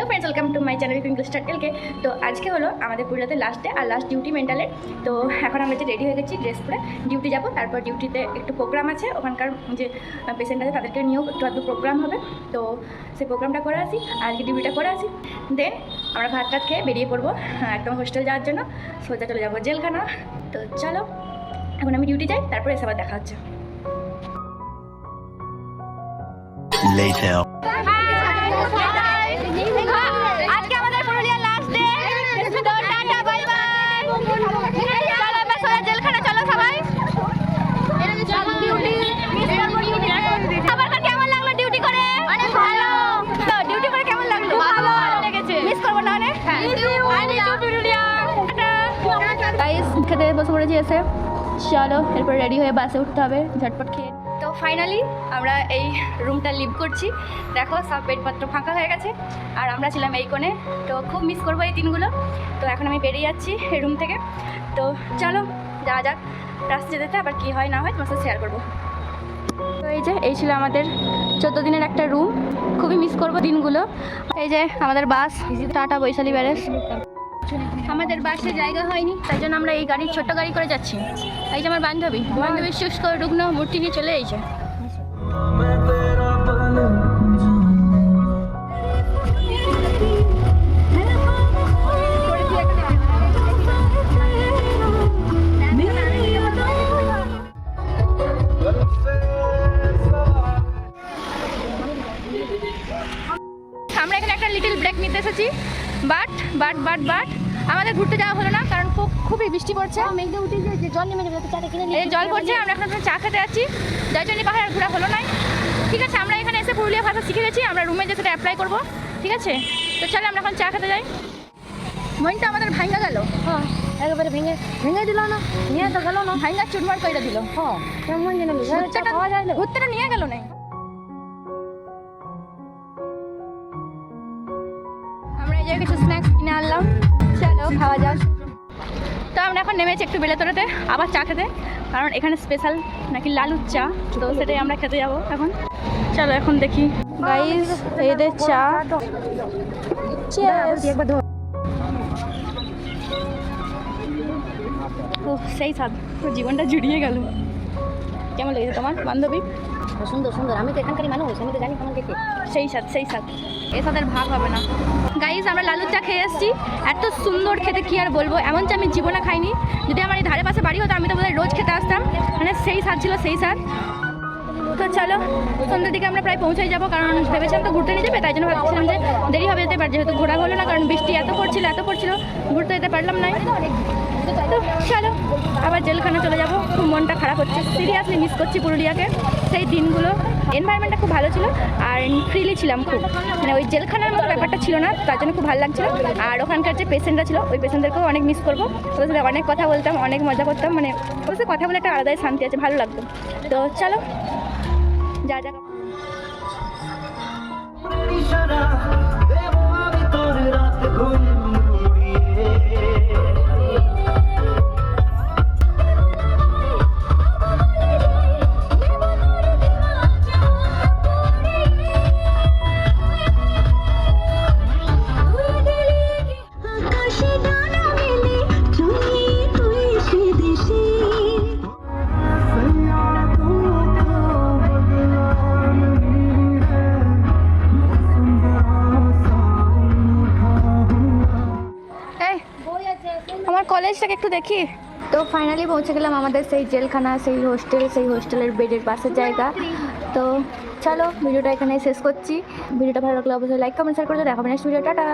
Friends welcome to my channel twinkle star LK. तो आज के हलो आमादेर पुरुलियाते लास्ट डे और लास्ट डिউটি मेंटालेर। तो এখন আমরা যে রেডি হয়ে গেছি ড্রেস পরে ডিউটি যাব, তারপর ডিউটিতে একটু প্রোগ্রাম আছে, ওখানকার যে পেশেন্ট আছে তাদেরকে নিয়েও একটু আধটু প্রোগ্রাম হবে। তো সেই প্রোগ্রামটা করে আসি, আজকে ডিউটিটা করে আসি, দেন আমরা ভাত টাত খেয়ে বেরিয়ে পড়বো একদম হোস্টেল যাওয়ার জন্য। সোজা চলে যাবো জেলখানা। তো চলো এখন আমি ডিউটি যাই, তারপরে এসে আবার দেখা হচ্ছে। Later. আজকে আমাদের পুরুলিয়া লাস্ট ডে। তো টাটা বাই বাই। চলো এবার সোজা জেলখানা, চলো সবাই। আবার কেমন লাগলো ডিউটি করে? অনেক ভালো। তো ডিউটি করে কেমন লাগলো? ভালো লেগেছে। মিস করব না রে। পুরুলিয়া গাইস খেতে বসে পড়েছি এসে। চলো এরপর রেডি হয়ে বাসে উঠতে হবে ঝটপট খেয়ে। তো ফাইনালি আমরা এই রুমটা লিভ করছি। দেখো সব বেডপত্র ফাঁকা হয়ে গেছে আর আমরা ছিলাম এই কোণে। তো খুব মিস করবো এই দিনগুলো। তো এখন আমি বেরিয়ে যাচ্ছি এই রুম থেকে। তো চলো যাওয়া যাক, রাস্তা যেতে আবার কী হয় না হয় তোমার সাথে শেয়ার করবো। তো এই ছিল আমাদের 14 দিনের একটা রুম। খুবই মিস করবো দিনগুলো। এই যে আমাদের বাস টাটা বৈশালী ব্যারেজ। আমাদের বাসে জায়গা হয়নি, তাই জন্য আমরা এই গাড়ির ছোট্ট গাড়ি করে যাচ্ছি। এই যে আমার বান্ধবী শুষ্ক রুগ্ন মূর্তি নিয়ে চলে এসেছে। আমরা এখানে একটা লিটল ব্রেক নিতে এসেছি, বাট আমাদের ঘুরতে যাওয়া হলো না, কারণ খুবই বৃষ্টি পড়ছে। জল নেমে যাবে, জল পড়ছে। আমরা এখন চা খেতে যাচ্ছি, যার জন্য পাহাড় ঘোরা হলো না। ঠিক আছে, আমরা এখানে এসে পুরুলিয়া ভাষা শিখে গেছি, আমরা রুমে যে সেটা অ্যাপ্লাই করবো। ঠিক আছে, তো চলো আমরা এখন চা খেতে যাই। মনটা আমাদের ভাঙ্গা গেল। হ্যাঁ একেবারে ভেঙে দিল না, নিয়ে তো গেল না, ভাঙ্গা চুরমার করে দিল। হ্যাঁ কেমন যেন ঘুরতেটা নিয়ে গেল না। আমরা এই যে কিছু স্ন্যাক্স কিনে আনলাম, চলো খাওয়া যাক। তো আমরা এখন নেমেছি একটু বেলেতলাতে আবার চা খেতে, কারণ এখানে স্পেশাল নাকি লালুর চা, তো সেটাই আমরা খেতে যাবো এখন। চলো এখন দেখি গাইস এদের চা। ও সেই স্বাদ, তো জীবনটা জুড়িয়ে গেল। কেমন লেগেছে তোমার বান্ধবী? সুন্দর সুন্দর, আমি তো এখানকারই মানুষ, আমি তো জানি কেমন দেখে। সেই স্বাদ এর সাথে ভাগ হবে না। গাইস আমরা লালুর চা খেয়ে এসেছি, এত সুন্দর খেতে কি আর বলবো। এমন চা আমি জীবনে খাইনি। যদি আমার এই ধারে পাশে বাড়ি হতো আমি তো বোধহয় রোজ খেতে আসতাম, মানে সেই স্বাদ ছিল, সেই স্বাদ। তো চলো সন্ধ্যের দিকে আমরা প্রায় পৌঁছাই যাবো, কারণ ভেবেছিলাম তো ঘুরতে নিয়ে যাবে, তাই জন্য ভাবছিলাম যে দেরি হবে যেতে পার, যেহেতু ঘোরা হলো না, কারণ বৃষ্টি এত পড়ছিল ঘুরতে যেতে পারলাম না। তো চলো আবার জেলখানা চলে যাবো। খুব মনটা খারাপ হচ্ছে, সিরিয়াসলি মিস করছি পুরুলিয়াকে, সেই দিনগুলো। এনভায়রনমেন্টটা খুব ভালো ছিল আর ফ্রিলি ছিলাম খুব, মানে ওই জেলখানার মতো ব্যাপারটা ছিল না, তার জন্য খুব ভালো লাগছিল। আর ওখানকার যে পেশেন্টরা ছিল ওই পেশেন্টদেরকেও অনেক মিস করবো, ওদের সাথে অনেক কথা বলতাম, অনেক মজা করতাম, মানে ওদের সাথে কথা বলে একটা আলাদাই শান্তি আছে, ভালো লাগতো। তো চলো যা যা। আমার কলেজটাকে একটু দেখি। তো ফাইনালি পৌঁছে গেলাম আমাদের সেই জেলখানা, সেই হোস্টেলের বেডের পাশের জায়গা। তো চলো ভিডিওটা এখানে শেষ করছি। ভিডিওটা ভালো লাগলে অবশ্যই লাইক কমেন্ট শেয়ার করে দেখাবেন নেক্সট ভিডিও। টাটা।